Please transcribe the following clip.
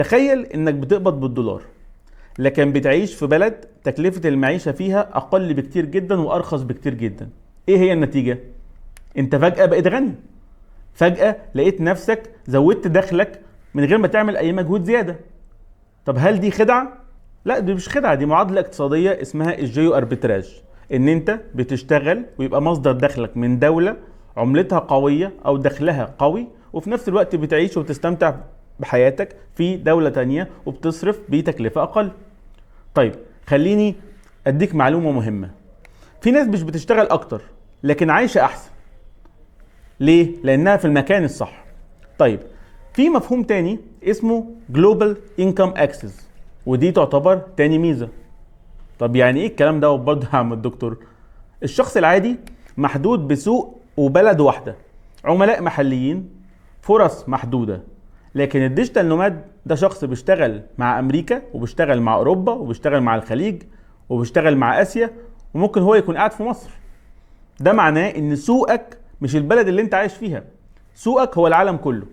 تخيل انك بتقبض بالدولار، لكن بتعيش في بلد تكلفة المعيشة فيها اقل بكتير جدا وارخص بكتير جدا. ايه هي النتيجة؟ انت فجأة بقيت غني. فجأة لقيت نفسك زودت دخلك من غير ما تعمل اي مجهود زيادة. طب هل دي خدعة؟ لا، دي مش خدعة، دي معادلة اقتصادية اسمها الجيو اربيتراج. ان انت بتشتغل ويبقى مصدر دخلك من دولة عملتها قوية او دخلها قوي، وفي نفس الوقت بتعيش وبتستمتع بحياتك في دولة تانية وبتصرف بتكلفة اقل. طيب خليني اديك معلومة مهمة. في ناس مش بتشتغل اكتر لكن عايشة احسن. ليه؟ لانها في المكان الصح. طيب في مفهوم تاني اسمه Global Income Access، ودي تعتبر تاني ميزة. طب يعني ايه الكلام ده برضه يا عم الدكتور؟ الشخص العادي محدود بسوق وبلد واحدة، عملاء محليين، فرص محدودة. لكن الديجيتال نوماد ده شخص بيشتغل مع امريكا وبيشتغل مع اوروبا وبيشتغل مع الخليج وبيشتغل مع اسيا، وممكن هو يكون قاعد في مصر. ده معناه ان سوقك مش البلد اللي انت عايش فيها، سوقك هو العالم كله.